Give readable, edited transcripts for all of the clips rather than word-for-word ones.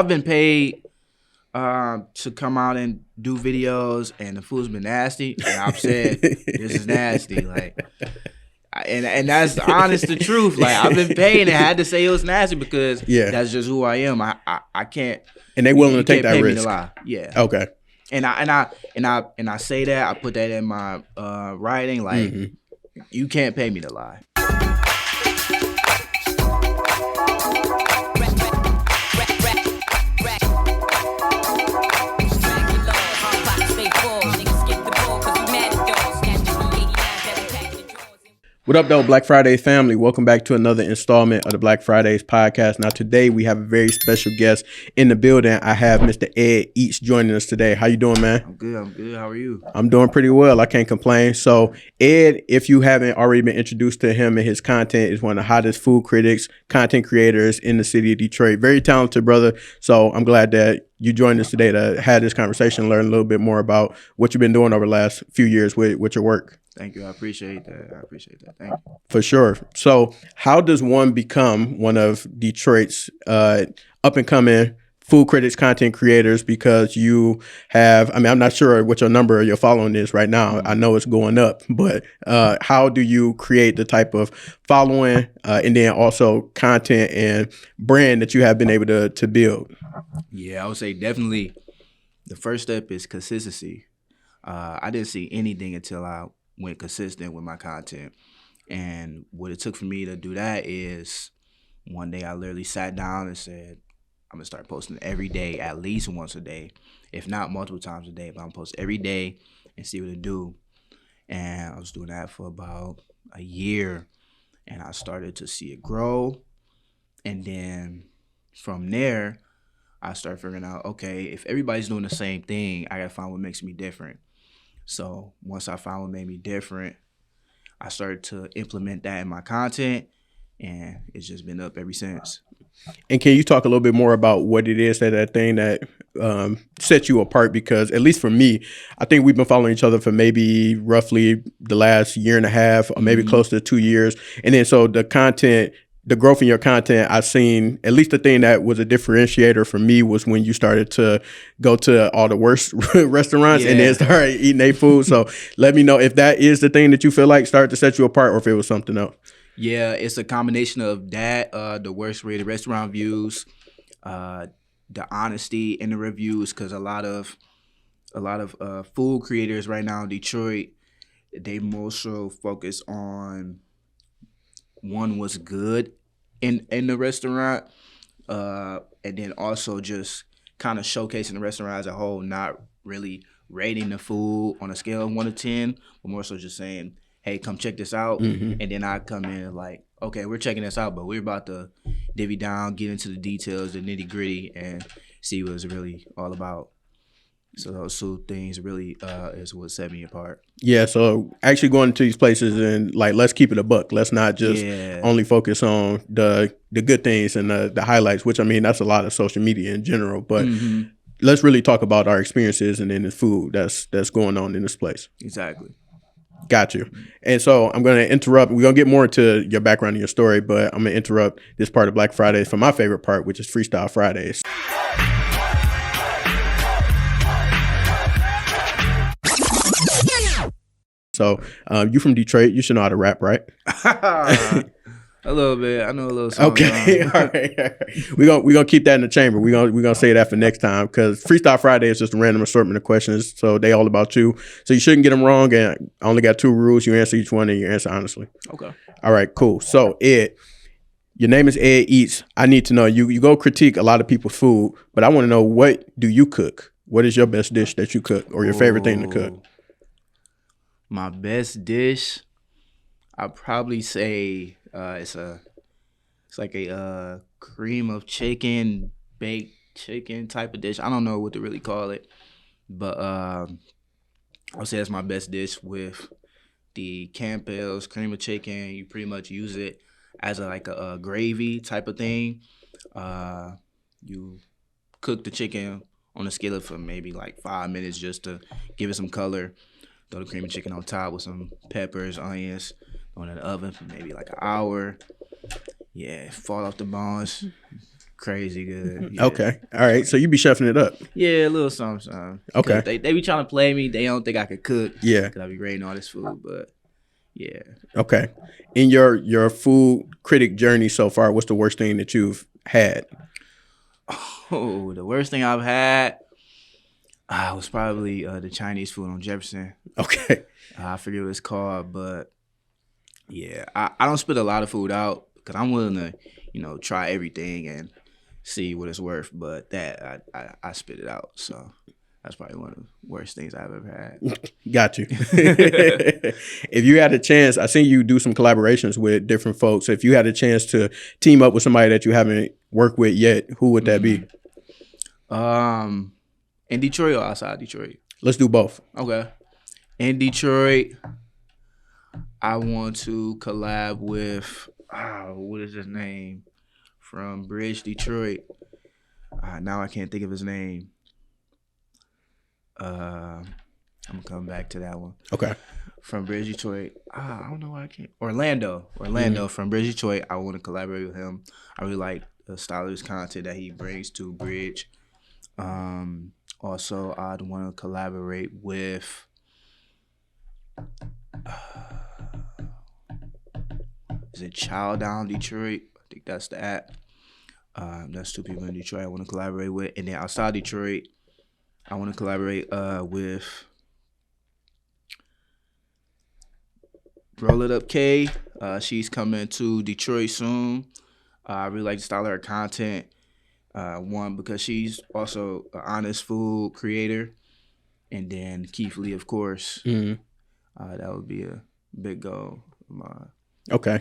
I've been paid to come out and do videos, and the food's been nasty. And I've said this is nasty, and that's the honest the truth. Like I've been paid and had to say it was nasty because that's just who I am. I can't. And they willing to take that risk. Me to lie. Yeah. Okay. And I say that, I put that in my writing. Like you can't pay me to lie. What up, though, Black Friday family? Welcome back to another installment of the Black Fridays podcast. Now, today we have a very special guest in the building. I have Mr. Edd Eats joining us today. How you doing, man? I'm good. How are you? I'm doing pretty well. I can't complain. So, Edd, if you haven't already been introduced to him and his content, is one of the hottest food critics, content creators in the city of Detroit. Very talented brother. So, I'm glad that you joined us today to have this conversation, learn a little bit more about what you've been doing over the last few years with your work. Thank you. I appreciate that. Thank you. For sure. So how does one become one of Detroit's up-and-coming food critics, content creators? Because you have, I'm not sure what your number your following is right now. I know it's going up, but how do you create the type of following and then also content and brand that you have been able to build? Yeah, I would say definitely the first step is consistency. I didn't see anything until I went consistent with my content. And what it took for me to do that is one day I literally sat down and said, I'm going to start posting every day, at least once a day, if not multiple times a day, but I'm going to post every day and see what it do. And I was doing that for about a year, and I started to see it grow. And then from there, I started figuring out, okay, if everybody's doing the same thing, I got to find what makes me different. So once I found what made me different, I started to implement that in my content, and it's just been up ever since. And can you talk a little bit more about what it is that thing that sets you apart? Because at least for me, I think we've been following each other for maybe roughly the last year and a half, or maybe close to 2 years. And then so the growth in your content, I've seen, at least the thing that was a differentiator for me was when you started to go to all the worst restaurants and then start eating their food. So let me know if that is the thing that you feel like started to set you apart, or if it was something else. Yeah, it's a combination of that, the worst rated restaurant views, the honesty in the reviews, because a lot of food creators right now in Detroit, they more so focus on what's good in the restaurant, and then also just kind of showcasing the restaurant as a whole, not really rating the food on a scale of 1 to 10, but more so just saying, hey, come check this out. And then I come in like, okay, we're checking this out, but we're about to divvy down, get into the details, the nitty gritty, and see what it's really all about. So those two things really is what set me apart. Yeah, so actually going to these places and like, let's keep it a buck. Let's not just only focus on the good things and the highlights, which that's a lot of social media in general. But let's really talk about our experiences and then the food that's going on in this place. Exactly. Got you. And so I'm going to interrupt. We're going to get more into your background and your story, but I'm going to interrupt this part of Black Fridays for my favorite part, which is Freestyle Fridays. So you from Detroit, you should know how to rap, right? A little bit. I know a little song. Okay. All right. We're gonna keep that in the chamber. We're gonna say that for next time, because Freestyle Friday is just a random assortment of questions. So they all about you. So you shouldn't get them wrong. And I only got 2 rules. You answer each one and you answer honestly. Okay. All right, cool. So Edd, your name is Edd Eats. I need to know, you go critique a lot of people's food, but I want to know, what do you cook? What is your best dish that you cook, or your favorite thing to cook? My best dish, I'd probably say it's like a cream of chicken, baked chicken type of dish. I don't know what to really call it, but I'll say that's my best dish with the Campbell's cream of chicken. You pretty much use it as a gravy type of thing. You cook the chicken on a skillet for maybe like 5 minutes just to give it some color. Throw the cream of chicken on top with some peppers, onions, go in the oven for maybe like an hour. Yeah, fall off the bones. Crazy good. Yeah. Okay. All right. So you be chefing it up. Yeah, a little something. Okay. 'Cause they be trying to play me. They don't think I could cook. Yeah. Because I be rating all this food. But yeah. Okay. In your food critic journey so far, what's the worst thing that you've had? Oh, the worst thing I've had was probably the Chinese food on Jefferson. Okay. I forget what it's called, but yeah, I don't spit a lot of food out because I'm willing to, try everything and see what it's worth. But that I spit it out, so that's probably one of the worst things I've ever had. Got you. If you had a chance, I seen you do some collaborations with different folks. If you had a chance to team up with somebody that you haven't worked with yet, who would that be? In Detroit or outside Detroit? Let's do both. Okay. In Detroit, I want to collab with what is his name from Bridge, Detroit. Now I can't think of his name. I'm gonna come back to that one. Okay. From Bridge, Detroit. I don't know why I can't. Orlando from Bridge, Detroit. I want to collaborate with him. I really like the style of his content that he brings to Bridge. Also, I'd want to collaborate with. Is it Child Down Detroit? I think that's the app. That's two people in Detroit I want to collaborate with. And then outside Detroit, I want to collaborate with Roll It Up K. She's coming to Detroit soon. I really like the style of her content. One, because she's also an honest food creator. And then Keith Lee, of course. That would be a big goal of mine. Okay.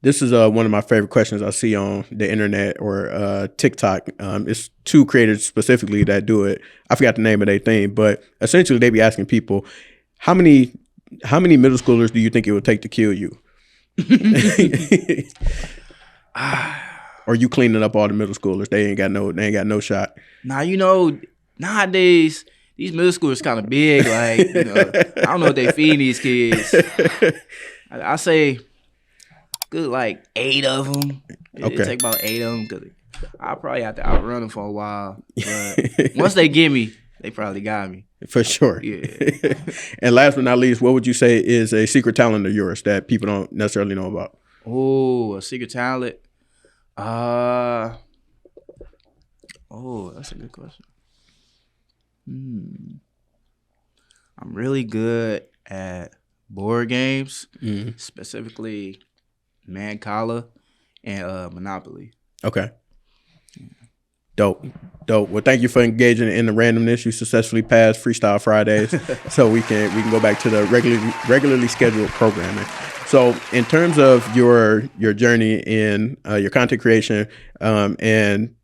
This is one of my favorite questions I see on the internet or TikTok. It's two creators specifically that do it. I forgot the name of their thing, but essentially they be asking people, how many middle schoolers do you think it would take to kill you? Or you cleaning up all the middle schoolers? They ain't got no shot. Now, nowadays these middle schoolers kind of big. Like, I don't know what they feeding these kids. I say good like 8 of them. It take about 8 of them because I'll probably have to outrun them for a while. But once they get me, they probably got me. For sure. Yeah. And last but not least, what would you say is a secret talent of yours that people don't necessarily know about? Oh, a secret talent. That's a good question. I'm really good at board games, specifically Mancala and Monopoly. Okay. Dope. Well, thank you for engaging in the randomness. You successfully passed Freestyle Fridays, so we can go back to the regularly scheduled programming. So, in terms of your journey in your content creation and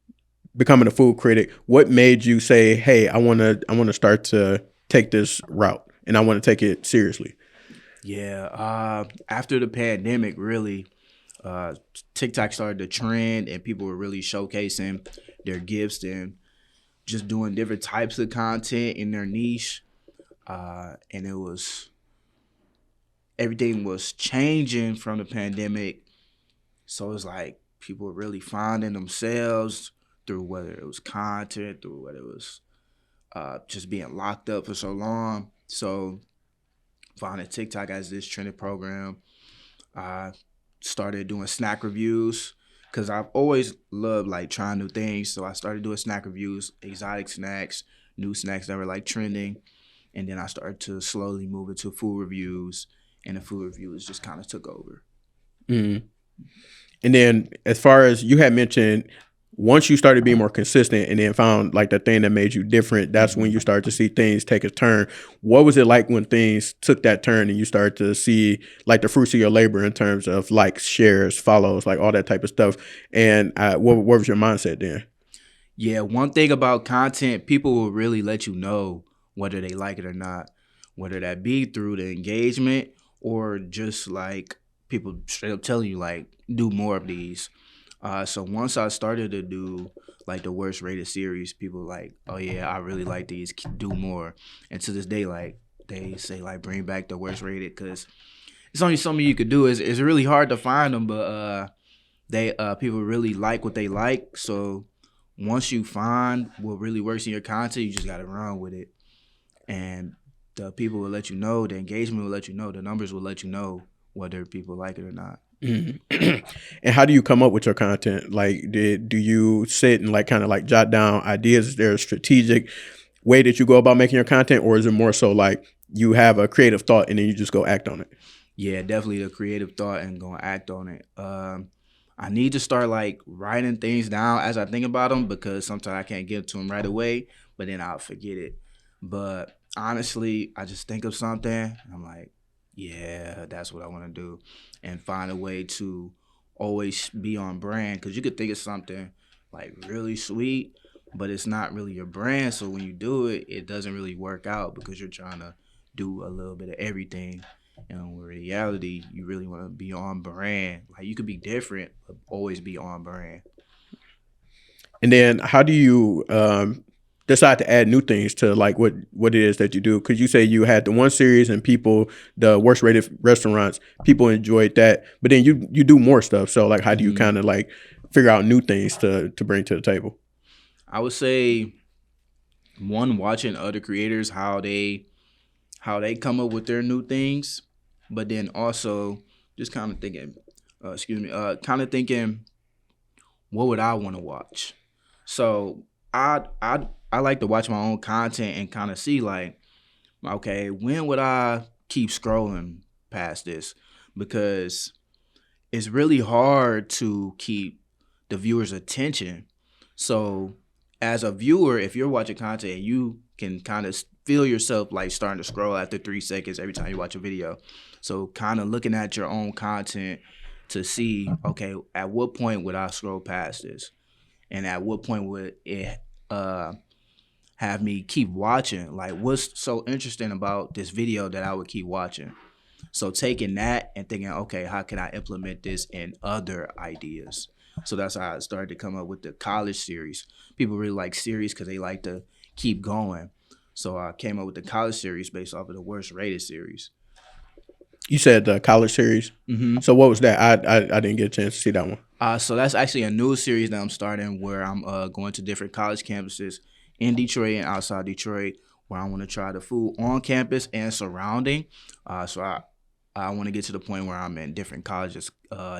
becoming a food critic, what made you say, "Hey, I want to start to take this route, and I want to take it seriously"? Yeah. After the pandemic, really, TikTok started to trend, and people were really showcasing their gifts and just doing different types of content in their niche. And everything was changing from the pandemic. So it's like people were really finding themselves through whether it was content, through whether it was just being locked up for so long. So finding TikTok as this trending program, I started doing snack reviews because I've always loved like trying new things. So I started doing snack reviews, exotic snacks, new snacks that were like trending. And then I started to slowly move into food reviews, and the food reviews just kind of took over. And then as far as you had mentioned, once you started being more consistent and then found like the thing that made you different, that's when you started to see things take a turn. What was it like when things took that turn and you started to see like the fruits of your labor in terms of likes, shares, follows, like all that type of stuff? And what was your mindset then? Yeah, one thing about content, people will really let you know whether they like it or not, whether that be through the engagement or just like people straight up telling you like, do more of these. So once I started to do like the worst rated series, people like, oh yeah, I really like these, do more. And to this day, like they say like bring back the worst rated because it's only something you could do. It's really hard to find them, but They people really like what they like. So once you find what really works in your content, you just gotta run with it. And the people will let you know, the engagement will let you know, the numbers will let you know whether people like it or not. Mhm. And how do you come up with your content? Like, do you sit and like kind of like jot down ideas? Is there a strategic way that you go about making your content, or is it more so like you have a creative thought and then you just go act on it? Yeah, definitely the creative thought and gonna act on it. I need to start like writing things down as I think about them because sometimes I can't get to them right away, but then I'll forget it. But honestly, I just think of something. And I'm like, yeah, that's what I want to do, and find a way to always be on brand because you could think of something like really sweet, but it's not really your brand. So when you do it, it doesn't really work out because you're trying to do a little bit of everything. In reality, you really want to be on brand. Like you could be different, but always be on brand. And then how do you decide to add new things to like what it is that you do? Because you say you had the one series and people, the worst rated restaurants, people enjoyed that, but then you do more stuff. So like, how do you Hmm. kind of like figure out new things to bring to the table? I would say one watching other creators how they come up with their new things, but then also just kind of thinking, kind of thinking, what would I want to watch? So I like to watch my own content and kind of see like, okay, when would I keep scrolling past this? Because it's really hard to keep the viewer's attention. So as a viewer, if you're watching content, you can kind of feel yourself like starting to scroll after 3 seconds every time you watch a video. So kind of looking at your own content to see, okay, at what point would I scroll past this? And at what point would it uh have me keep watching? Like what's so interesting about this video that I would keep watching? So taking that and thinking, okay, how can I implement this in other ideas? So that's how I started to come up with the college series. People really like series because they like to keep going. So I came up with the college series based off of the worst rated series. You said the college series. Mm-hmm. So what was that? I didn't get a chance to see that one. So that's actually a new series that I'm starting where I'm going to different college campuses in Detroit and outside Detroit where I want to try the food on campus and surrounding. So I want to get to the point where I'm in different colleges,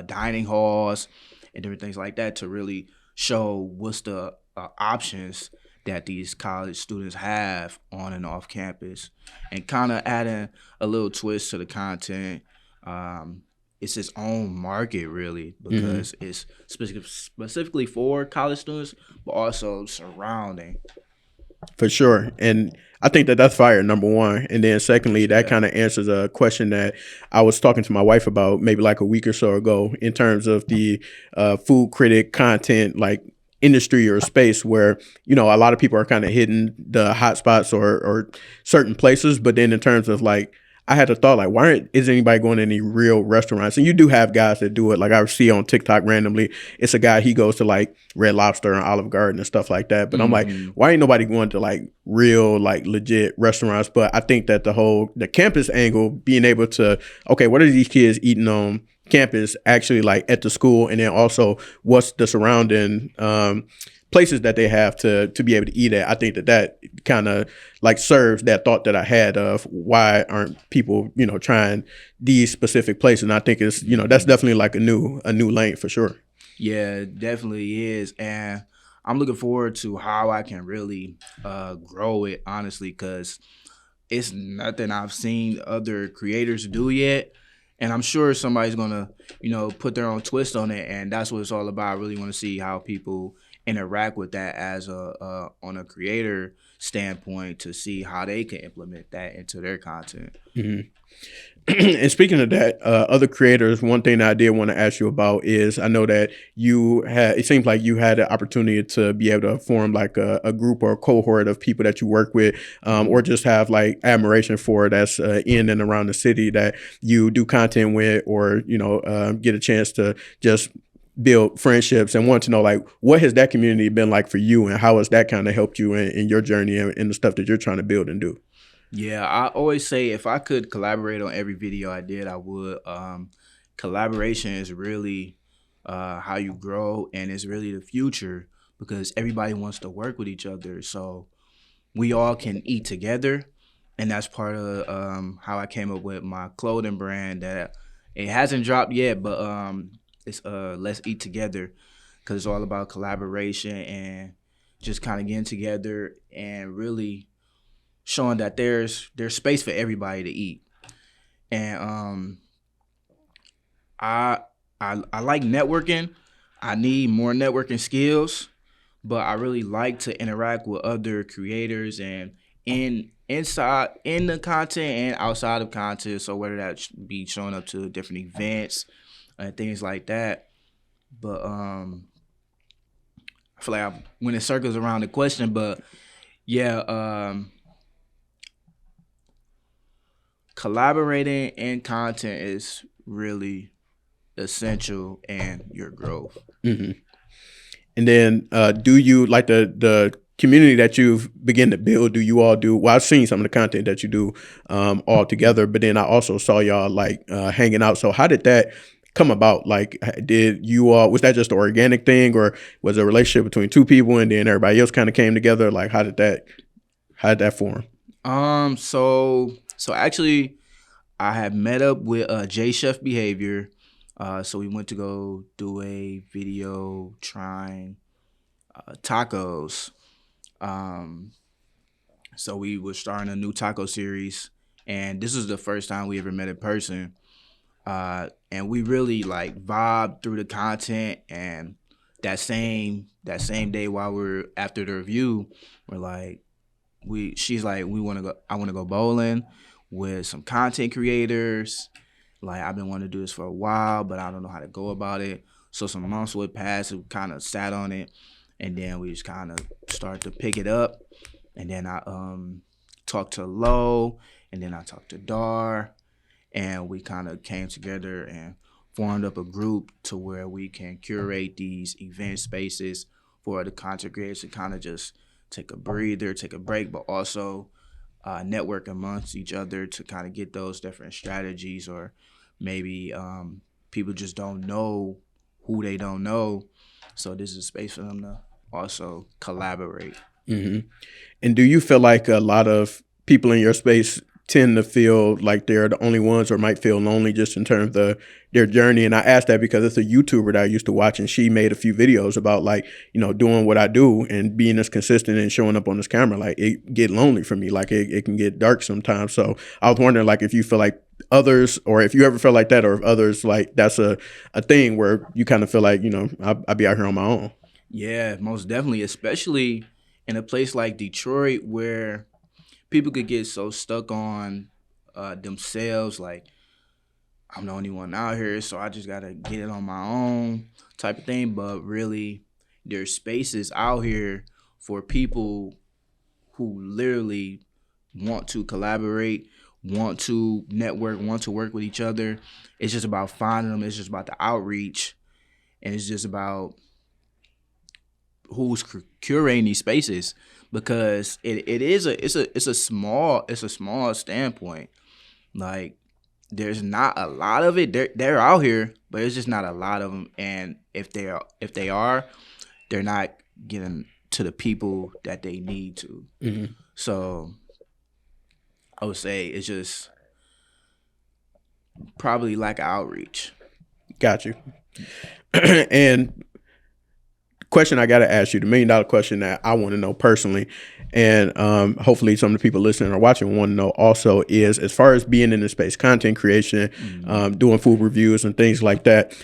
dining halls, and different things like that to really show what's the options that these college students have on and off campus, and kind of adding a little twist to the content. Um, it's its own market really Hmm. because it's specifically for college students, but also surrounding. For sure. And I think that that's fire, number one. And then secondly, that Yeah. kind of answers a question that I was talking to my wife about maybe like a week or so ago in terms of the food critic content, like industry or space where, you know, a lot of people are kind of hitting the hot spots or certain places. But then in terms of like, I had a thought like, is anybody going to any real restaurants? And you do have guys that do it. Like I see on TikTok randomly, it's a guy, he goes to like Red Lobster and Olive Garden and stuff like that. But I'm like, Hmm. why ain't nobody going to like real like legit restaurants? But I think that the campus angle, being able to, okay, what are these kids eating on campus actually like at the school, and then also what's the surrounding places that they have to be able to eat at. I think that kind of like serves that thought that I had of why aren't people, you know, trying these specific places. And I think it's, you know, that's Hmm. definitely like a new lane for sure. Yeah, it definitely is. And I'm looking forward to how I can really grow it, honestly, because it's nothing I've seen other creators do yet. And I'm sure somebody's gonna, put their own twist on it, and that's what it's all about. I really want to see how people interact with that as a on a creator standpoint to see how they can implement that into their content. Mhm. And speaking of that, other creators, one thing that I did want to ask you about is I know that it seems like you had the opportunity to be able to form like a group or a cohort of people that you work with, or Hmm. just have like admiration for that's in and around the city that you do content with, or, you know, get a chance to just build friendships, and want to know like what has that community been like for you, and how has that kind of helped you in your journey and the stuff that you're trying to build and do. Yeah, I always say if I could collaborate on every video I did, I would. Collaboration is really how you grow, and it's really the future because everybody wants to work with each other. So we all can eat together, and that's part of how I came up with my clothing brand. That it hasn't dropped yet, but it's Let's Eat Together, because it's all about collaboration and just kind of getting together and really showing that there's space for everybody to eat. And I I like networking. I need more networking skills, but I really like to interact with other creators and inside in the content and outside of content. So whether that be showing up to different events and things like that. But I feel like when it circles around the question, but yeah, collaborating in content is really essential in your growth. Hmm. And then, do you like the community that you've begun to build? Do you all do? Well, I've seen some of the content that you do all together, but then I also saw y'all like hanging out. So how did that come about? Like, did you all, was that just an organic thing, or was it a relationship between two people and then everybody else kind of came together? Like, how did that form? So actually, I had met up with J Chef Behavior. So we went to go do a video trying tacos. Um, so we were starting a new taco series, and this was the first time we ever met in person. And we really like vibed through the content. And that same day while we're after the review, we're like, she's like, I want to go bowling with some content creators. Like, I've been wanting to do this for a while, but I don't know how to go about it. So some months would pass, we kind of sat on it, and then we just kind of started to pick it up. And then I talked to Lo, and then I talked to Dar, and we kind of came together and formed up a group to where we can curate these event spaces for the content creators to kind of just take a breather, take a break, but also network amongst each other to kind of get those different strategies, or maybe people just don't know who they don't know. So this is a space for them to also collaborate. Hmm. And do you feel like a lot of people in your space tend to feel like they're the only ones, or might feel lonely just in terms of their journey? And I asked that because it's a YouTuber that I used to watch, and she made a few videos about like, doing what I do and being as consistent and showing up on this camera. Like, it get lonely for me. Like, it can get dark sometimes. So I was wondering like if you feel like others, or if you ever feel like that, or if others like that's a thing where you kind of feel like, I'll be out here on my own. Yeah, most definitely, especially in a place like Detroit where people could get so stuck on themselves, like, I'm the only one out here, so I just gotta get it on my own type of thing. But really, there's spaces out here for people who literally want to collaborate, want to network, want to work with each other. It's just about finding them. It's just about the outreach, and it's just about who's curating these spaces, because it's a small standpoint. Like, there's not a lot of it. They're out here, but it's just not a lot of them. And if they are, they're not getting to the people that they need to. Hmm. So I would say it's just probably lack of outreach. Got you. And question I got to ask you, the $1 million question that I want to know personally, and hopefully some of the people listening or watching want to know also, is as far as being in the space, content creation, doing food reviews and things like that.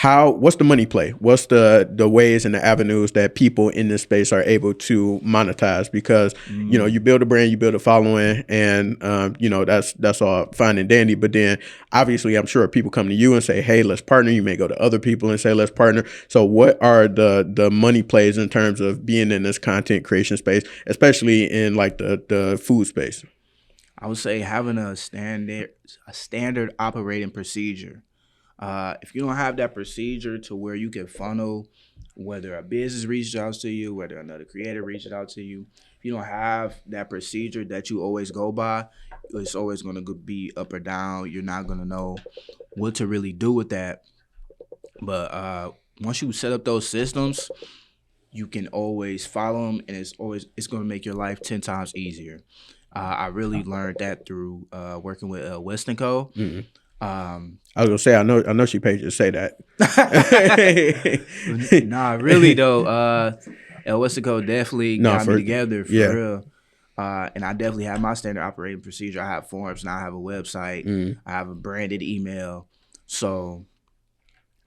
What's the money play? What's the ways and the avenues that people in this space are able to monetize? Because you build a brand, you build a following, and that's all fine and dandy. But then obviously, I'm sure people come to you and say, "Hey, let's partner." You may go to other people and say, "Let's partner." So, what are the money plays in terms of being in this content creation space, especially in like the food space? I would say having a standard operating procedure. If you don't have that procedure to where you can funnel, whether a business reaches out to you, whether another creator reaches out to you, if you don't have that procedure that you always go by, it's always going to be up or down. You're not going to know what to really do with that. But once you set up those systems, you can always follow them, and it's going to make your life 10 times easier. I really learned that through working with West & Co. I was gonna say I know she paid you to say that. Nah, really though, West & Co. definitely got me together for real. And I definitely have my standard operating procedure. I have forms, now I have a website. I have a branded email. So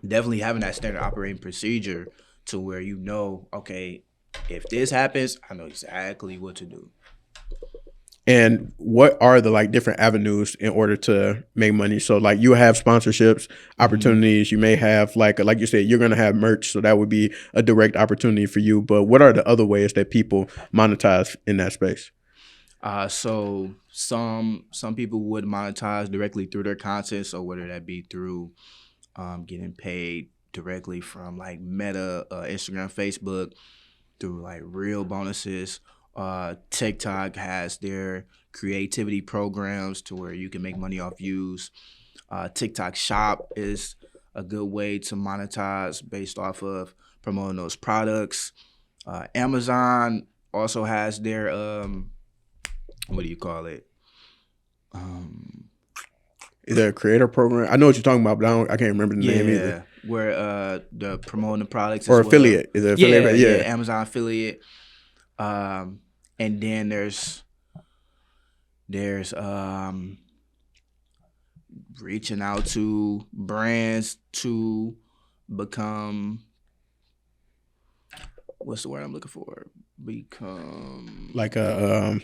definitely having that standard operating procedure to where you know, okay, if this happens, I know exactly what to do. And what are the like different avenues in order to make money? So like you have sponsorships, opportunities. You may have like you said, you're gonna have merch, so that would be a direct opportunity for you. But what are the other ways that people monetize in that space? So some people would monetize directly through their content. So whether that be through getting paid directly from like Meta, Instagram, Facebook, through like real bonuses. TikTok has their creativity programs to where you can make money off views. TikTok Shop is a good way to monetize based off of promoting those products. Amazon also has their what do you call it? Is there a creator program? I know what you're talking about, but I can't remember the name either. Where the promoting the products or as affiliate. Well. Is it affiliate? Yeah, Amazon affiliate. And then there's reaching out to brands to become, what's the word I'm looking for? Become like a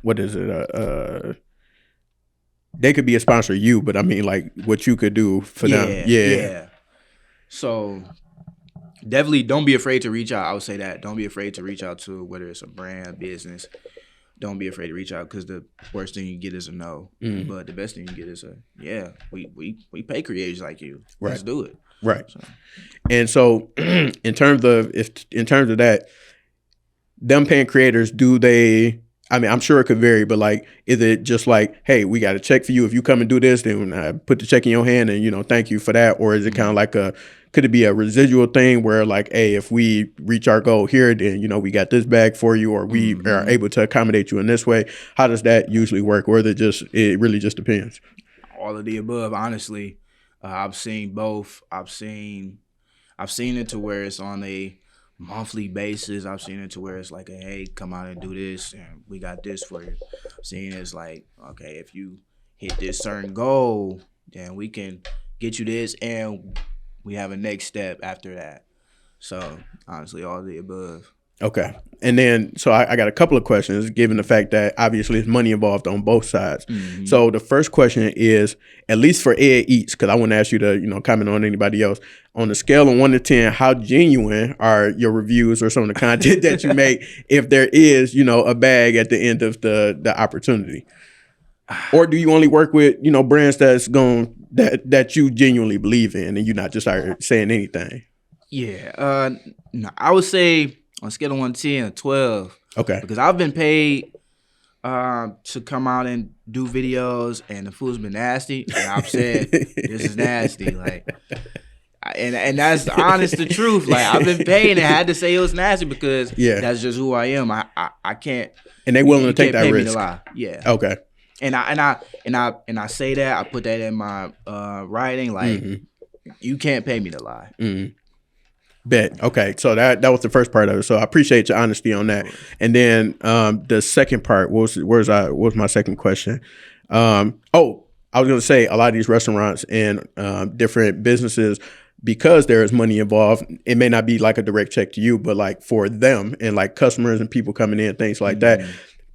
what is it? They could be a sponsor of you, but I mean like what you could do for them. Yeah. So definitely don't be afraid to reach out. I would say that. Don't be afraid to reach out to whether it's a brand, business. Don't be afraid to reach out, because the worst thing you get is a no. But the best thing you get is we pay creators like you. Right. Let's do it. Right. So. And so in terms of that, them paying creators, do they, I mean, I'm sure it could vary, but like, is it just like, hey, we got a check for you. If you come and do this, then I put the check in your hand and, thank you for that. Or is it kind of like could it be a residual thing where like, hey, if we reach our goal here, then, we got this bag for you, or we are able to accommodate you in this way? How does that usually work? Or it really just depends? All of the above, honestly. I've seen both. I've seen it to where it's on a monthly basis. I've seen it to where it's like, hey, come out and do this, and we got this for you. I've seen it's like, okay, if you hit this certain goal, then we can get you this, and we have a next step after that. So honestly, all of the above. Okay. And then, so I got a couple of questions, given the fact that obviously there's money involved on both sides. So the first question is, at least for Edd Eats, because I wouldn't ask you to, comment on anybody else, on a scale of 1 to 10, how genuine are your reviews or some of the content that you make, if there is, a bag at the end of the opportunity? Or do you only work with, brands that you genuinely believe in, and you're not just saying anything? Yeah. No, I would say on a scale of 1 to 10, 12. Okay. Because I've been paid to come out and do videos, and the food's been nasty. And I've said, this is nasty. Like, and that's honest the truth. Like, I've been paid and had to say it was nasty because that's just who I am. I can't. And they willing to take that risk. Me to lie. Yeah. Okay. And I say that, I put that in my writing. Like, you can't pay me to lie. Bet. Okay. So that was the first part of it. So I appreciate your honesty on that. And then the second part, what was my second question? I was going to say, a lot of these restaurants and different businesses, because there is money involved, it may not be like a direct check to you, but like for them and like customers and people coming in, things like that,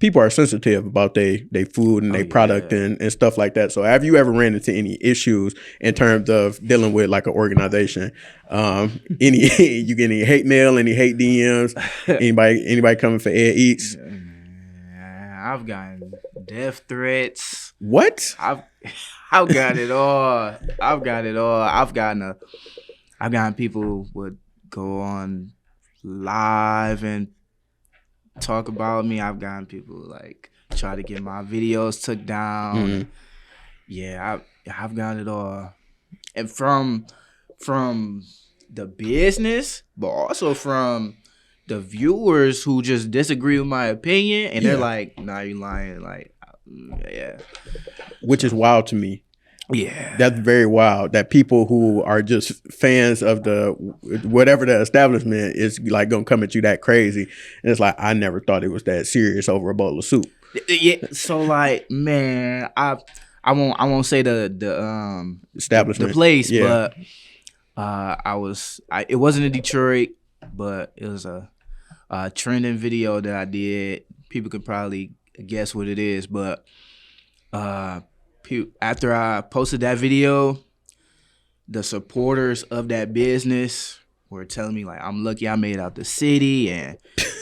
people are sensitive about their food and their product and stuff like that. So have you ever ran into any issues in terms of dealing with like an organization? You get any hate mail, any hate DMs? Anybody coming for Edd Eats? I've gotten death threats. What? I've got it all. I've gotten people would go on live and talk about me. I've gotten people like try to get my videos took down. Yeah, I've gotten it all. And from from the business, but also from the viewers who just disagree with my opinion, and they're Yeah. like, "Nah, you lying." Like, yeah, Which is wild to me. yeah. That's very wild that people who are just fans of the whatever the establishment is like gonna come at you that crazy. And it's like, I never thought it was that serious over a bowl of soup. Yeah. So like, man, I won't say the Establishment. place, Yeah. but it wasn't in Detroit, but it was a trending video that I did. People could probably guess what it is, but after I posted that video, the supporters of that business were telling me like, I'm lucky I made it out the city and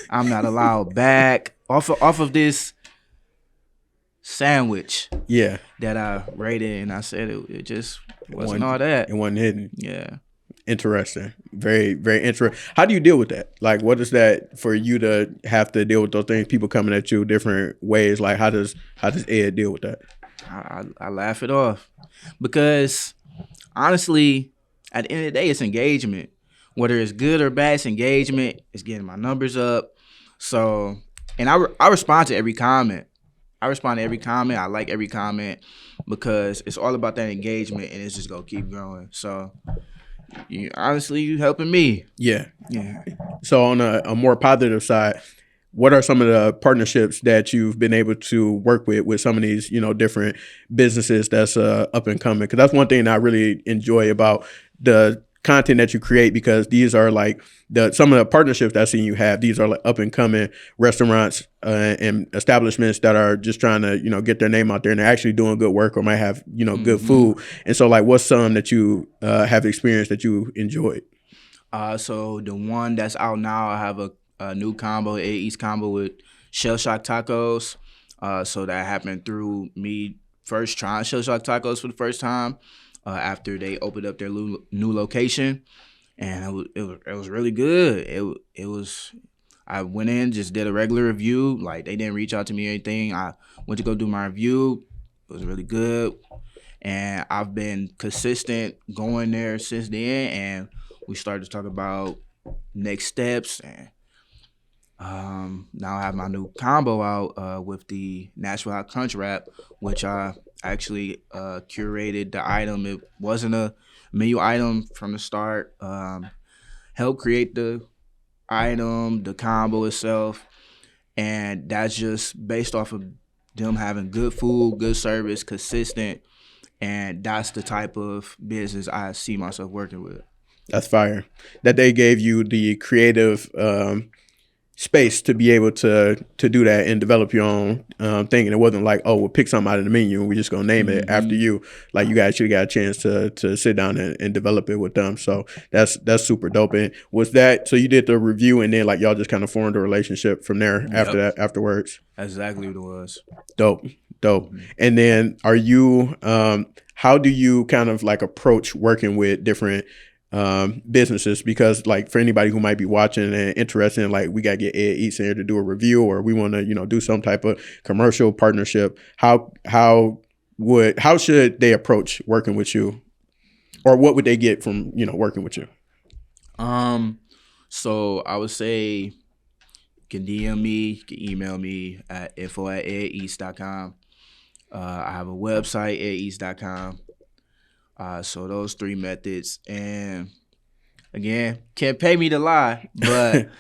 I'm not allowed back off of this sandwich Yeah. that I rated, and I said it just wasn't all that. It wasn't hidden. Yeah. Interesting. Very, very interesting. How do you deal with that? Like, what is that for you to have to deal with those things, people coming at you different ways? Like, how does Ed deal with that? I laugh it off because honestly, at the end of the day, it's engagement. Whether it's good or bad, it's engagement. It's getting my numbers up. So, and I respond to every comment. I respond to every comment. I like every comment because it's all about that engagement, and it's just gonna keep growing. So, honestly, you helping me. Yeah. Yeah. So on a more positive side, what are some of the partnerships that you've been able to work with some of these, different businesses that's up and coming? Because that's one thing that I really enjoy about the content that you create, because these are like some of the partnerships that I've seen you have. These are like up and coming restaurants and establishments that are just trying to, get their name out there, and they're actually doing good work or might have, good food. And so like, what's some that you have experienced that you enjoyed? So the one that's out now, I have a new combo, Edd Eats combo with Shell Shock Tacos. So that happened through me first trying Shell Shock Tacos for the first time after they opened up their new location, and it was really good. It was. I went in, just did a regular review. Like, they didn't reach out to me or anything. I went to go do my review. It was really good, and I've been consistent going there since then. And we started to talk about next steps, and now I have my new combo out with the Nashville Hot Crunch Wrap, which I actually curated the item. It wasn't a menu item from the start. Helped create the item, the combo itself, and that's just based off of them having good food, good service, consistent, and that's the type of business I see myself working with. That's fire. That they gave you the creative space to be able to do that and develop your own thing. And it wasn't like, oh, we'll pick something out of the menu and we're just gonna name it after you. Like, you guys should have got a chance to sit down and develop it with them. So that's super dope. And was that, so you did the review and then like y'all just kind of formed a relationship from there after that, afterwards? That's exactly what it was. Dope. And then are you how do you kind of like approach working with different businesses? Because like, for anybody who might be watching and interested in, like, we got to get Edd Eats in here to do a review, or we want to do some type of commercial partnership, how should they approach working with you, or what would they get from working with you? So I would say you can DM me, you can email me at info@eddeats.com. I have a website, eddeats.com. So those three methods. And again, can't pay me to lie, but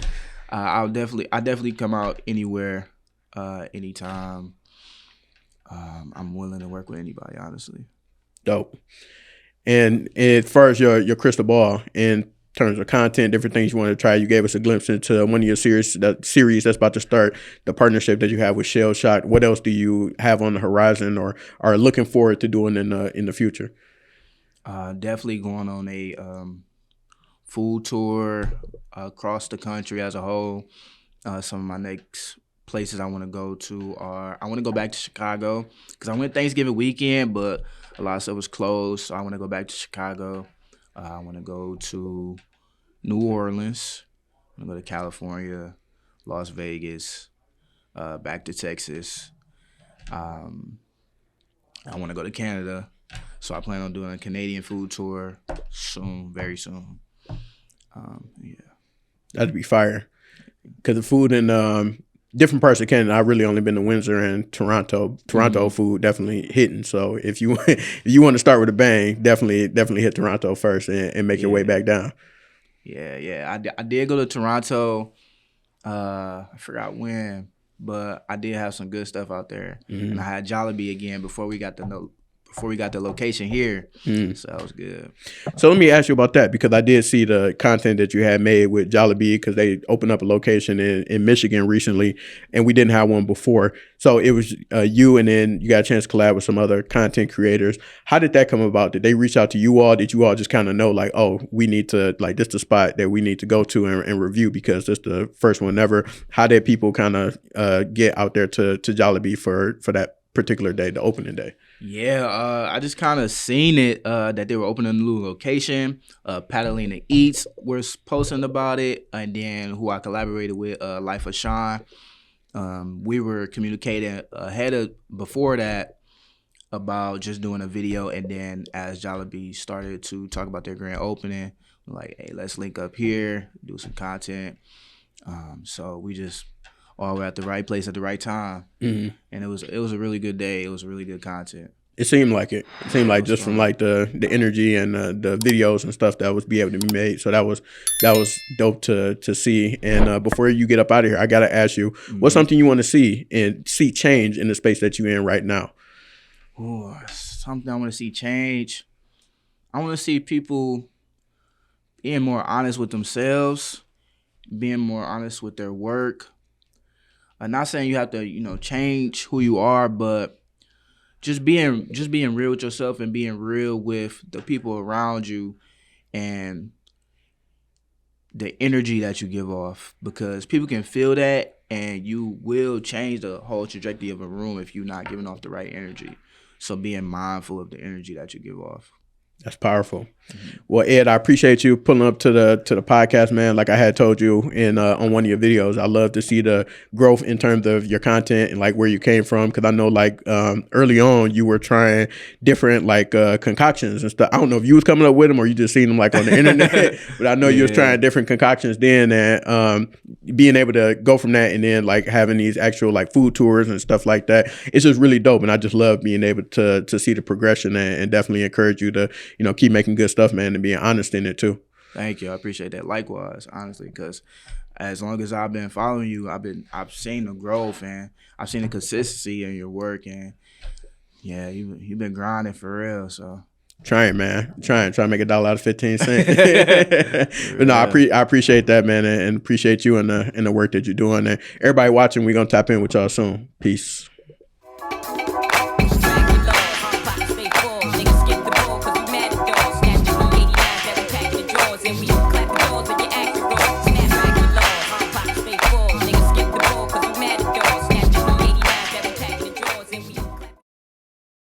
I definitely come out anywhere, anytime. I'm willing to work with anybody, honestly. Dope. And as far as your crystal ball in terms of content, different things you want to try, you gave us a glimpse into one of your series that's about to start, the partnership that you have with Shell Shock. What else do you have on the horizon or are looking forward to doing in the future? Definitely going on a food tour across the country as a whole. Some of my next places I want to go to are, I want to go back to Chicago because I went Thanksgiving weekend, but a lot of stuff was closed. So I want to go back to Chicago. I want to go to New Orleans. I want to go to California, Las Vegas, back to Texas. I want to go to Canada. So I plan on doing a Canadian food tour soon, very soon. Yeah. That'd be fire. Because the food in different parts of Canada, I've really only been to Windsor and Toronto. Toronto food definitely hitting. So if you if you want to start with a bang, definitely hit Toronto first and make your way back down. Yeah. I did go to Toronto. I forgot when, but I did have some good stuff out there. And I had Jollibee again before we got the location here. So that was good. So let me ask you about that, because I did see the content that you had made with Jollibee, because they opened up a location in Michigan recently, and we didn't have one before. So it was you, and then you got a chance to collab with some other content creators. How did that come about? Did they reach out to you all? Did you all just kind of know, like, oh, we need to, like, this is the spot that we need to go to and review because this is the first one ever? How did people kind of get out there to Jollibee for that particular day, the opening day? Yeah, I just kind of seen it that they were opening a new location. Edd Eats was posting about it, and then who I collaborated with, Life of Sean. We were communicating before that about just doing a video, and then as Jollibee started to talk about their grand opening, like, hey, let's link up here, do some content. So we just all were at the right place at the right time, and it was a really good day. It was really good content. It seemed like it. It seemed like just from like the energy and the videos and stuff that was be able to be made. So that was dope to see. And before you get up out of here, I gotta ask you, what's something you want to see change in the space that you're in right now? Ooh, something I want to see change. I want to see people being more honest with themselves, being more honest with their work. I'm not saying you have to, change who you are, but just being real with yourself and being real with the people around you and the energy that you give off, because people can feel that, and you will change the whole trajectory of a room if you're not giving off the right energy. So being mindful of the energy that you give off. That's powerful. Well, Edd, I appreciate you pulling up to the podcast, man. Like I had told you in on one of your videos, I love to see the growth in terms of your content and like where you came from, because I know like early on you were trying different like concoctions and stuff. I don't know if you was coming up with them or you just seen them like on the internet, but I know you was trying different concoctions then, and being able to go from that and then like having these actual like food tours and stuff like that. It's just really dope, and I just love being able to see the progression and definitely encourage you to keep making good stuff, man, and being honest in it too. Thank you. I appreciate that. Likewise, honestly, because as long as I've been following you, I've seen the growth, and I've seen the consistency in your work, and yeah, you've been grinding for real. So trying, man, trying to make $1 out of 15 cents. But no, I appreciate that, man, and appreciate you and the work that you're doing. And everybody watching, we're gonna tap in with y'all soon. Peace. Niggas skip the ball 'cause we mad at dogs. Snatch the 89 that we pack in the drawers and we